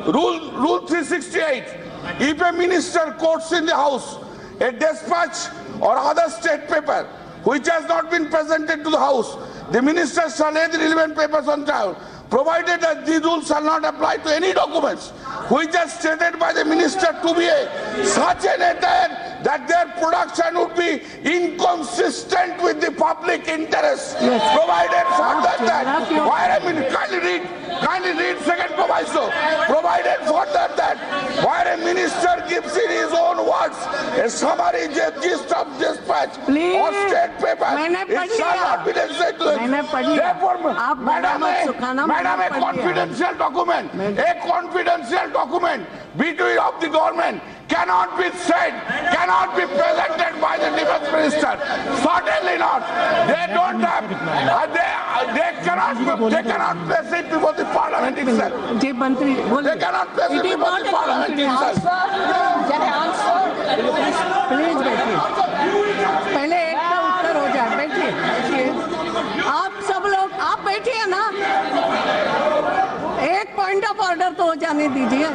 Rule 368. If a minister quotes in the House a dispatch or other state paper which has not been presented to the House, the minister shall lay the relevant papers on trial, provided that these rules shall not apply to any documents which are stated by the minister to be such an attire that their production would be inconsistent with the public interest. Yes. Provided further that, kindly read second proviso. Provided further that, where a minister gives in his own words a summary gist of dispatch or state paper, it shall not be necessary to it. Therefore, madam, a confidential document between of the government cannot be said, cannot be presented by the defense minister. Certainly not. They don't have, they cannot place it before the parliament itself. They cannot place it before the parliament itself. Can I answer? Please बैठिए. पहले एक का उत्तर हो जाए. बैठिए. आप सब लोग आप बैठिए ना. एक पॉइंट ऑफ ऑर्डर तो हो जाने दीजिए.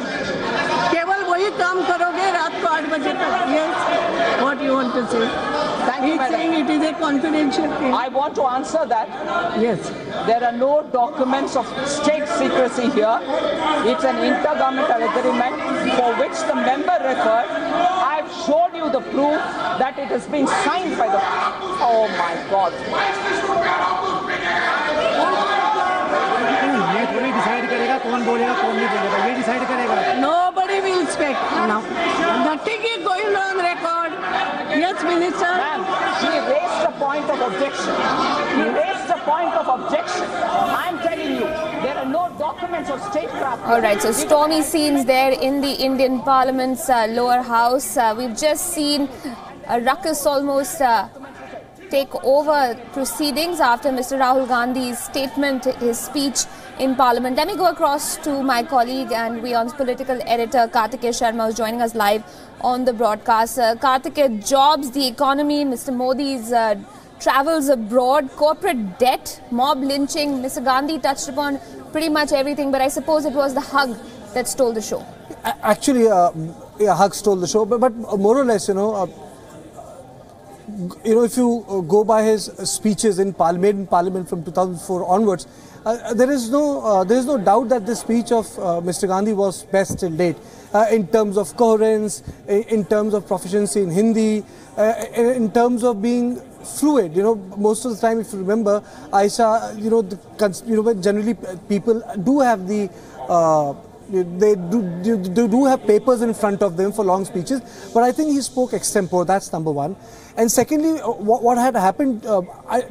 केवल वही काम करोगे रात को 8 बजे तक. Yes, what you want to say? He's saying it is a confidential thing. I want to answer that. Yes. There are no documents of state secrecy here. It's an intergovernmental agreement for which the member referred. I've showed you the proof that it has been signed by the... Oh my God. Nobody will speak now. Nothing is going on record. Yes, Minister. Ma'am, she raised a point of objection. He raised a point of objection. I'm telling you, there are no documents of statecraft. All right, so stormy scenes there in the Indian Parliament's lower house. We've just seen a ruckus almost take over proceedings after Mr. Rahul Gandhi's statement, his speech in Parliament. Let me go across to my colleague and WION's political editor, Kartikeya Sharma, who's joining us live on the broadcast. Kartikeya, jobs, the economy, Mr. Modi's travels abroad, corporate debt, mob lynching. Mr. Gandhi touched upon pretty much everything, but I suppose it was the hug that stole the show. Actually, hug stole the show, but more or less, if you go by his speeches in Parliament from 2004 onwards, there is no doubt that the speech of Mr. Gandhi was best till date in terms of coherence, in terms of proficiency in Hindi, in terms of being fluid. Most of the time, if you remember, Aisha, generally people do have the they do have papers in front of them for long speeches, but I think he spoke extempore. That's number one. And secondly, what had happened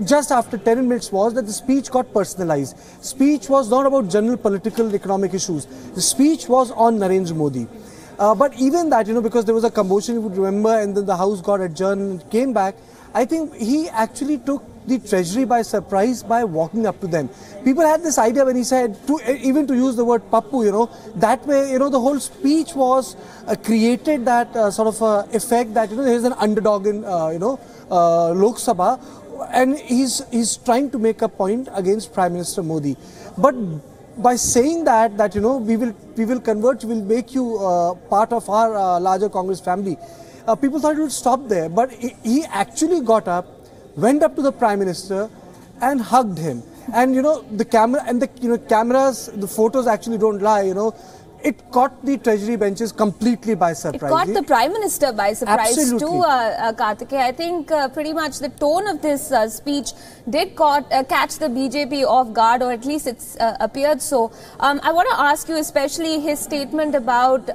just after 10 minutes was that the speech got personalized. Speech was not about general political economic issues. The speech was on Narendra Modi. But even that, because there was a commotion, you would remember, and then the House got adjourned and came back, I think he actually took the Treasury by surprise by walking up to them. People had this idea when he said, even to use the word Pappu, that way, the whole speech was created that sort of effect that, there's an underdog in, Lok Sabha, and he's trying to make a point against Prime Minister Modi. But by saying that we will convert, we will make you part of our larger Congress family, people thought it would stop there. But he actually got up, went up to the Prime Minister and hugged him. And the camera and the cameras, the photos actually don't lie. It caught the Treasury benches completely by surprise. It caught the Prime Minister by surprise. Absolutely. Too, Kartikeya. I think pretty much the tone of this speech did catch the BJP off guard, or at least it's appeared so. I want to ask you, especially his statement about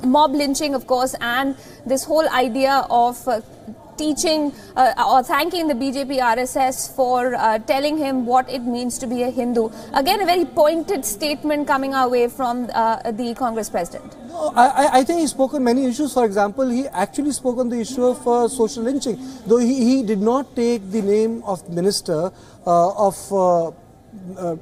mob lynching, of course, and this whole idea of teaching or thanking the BJP RSS for telling him what it means to be a Hindu. Again, a very pointed statement coming our way from the Congress president. No, I think he spoke on many issues. For example, he actually spoke on the issue of social lynching, though he did not take the name of minister of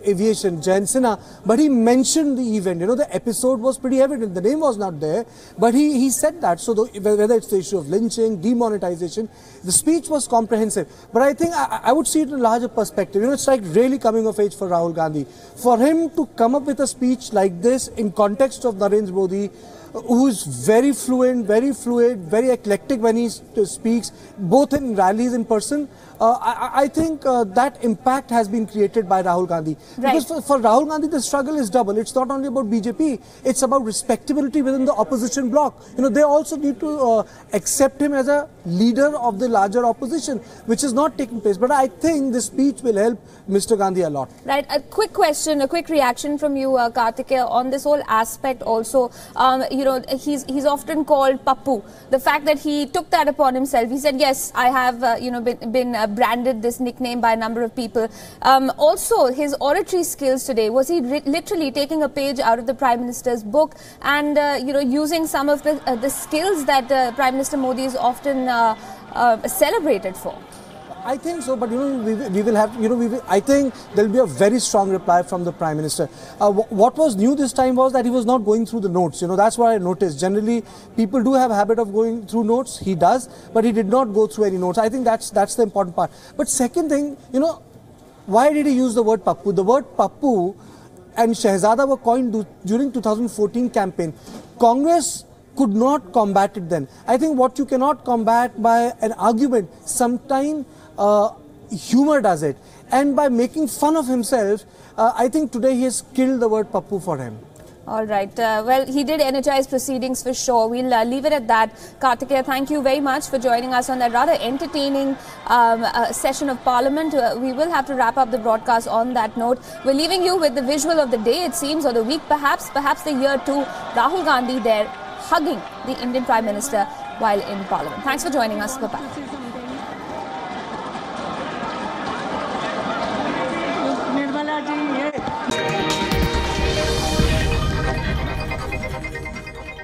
Aviation, Jayant Sinha, but he mentioned the event. You know, the episode was pretty evident. The name was not there, but he said that. So whether it's the issue of lynching, demonetization, the speech was comprehensive. But I think I would see it in a larger perspective. You know, it's like really coming of age for Rahul Gandhi. For him to come up with a speech like this in context of Narendra Modi, who is very fluent, very fluid, very eclectic when he speaks, both in rallies in person. I think that impact has been created by Rahul Gandhi. Right. Because for Rahul Gandhi, the struggle is double. It's not only about BJP, it's about respectability within the opposition bloc. You know, they also need to accept him as a leader of the larger opposition, which is not taking place. But I think this speech will help Mr. Gandhi a lot. Right. A quick question, a quick reaction from you, Kartikeya, on this whole aspect also. You know, he's often called Pappu. The fact that he took that upon himself. He said, yes, I have, you know, been branded this nickname by a number of people. Also, his oratory skills today, was he literally taking a page out of the Prime Minister's book and, you know, using some of the skills that Prime Minister Modi is often celebrated for? I think so, but you know, we will have, you know, I think there will be a very strong reply from the Prime Minister. What was new this time was that he was not going through the notes. You know, that's what I noticed. Generally, people do have a habit of going through notes. He does, but he did not go through any notes. I think that's the important part. But second thing, you know, why did he use the word Pappu? The word Pappu and Shehzada were coined during 2014 campaign. Congress could not combat it then. I think what you cannot combat by an argument, sometimes humor does it. And by making fun of himself, I think today he has killed the word Pappu for him. All right. Well, he did energize proceedings for sure. We'll leave it at that. Kartikeya, thank you very much for joining us on that rather entertaining session of Parliament. We will have to wrap up the broadcast on that note. We're leaving you with the visual of the day, it seems, or the week perhaps the year too. Rahul Gandhi there hugging the Indian Prime Minister while in Parliament. Thanks for joining us. Bye-bye.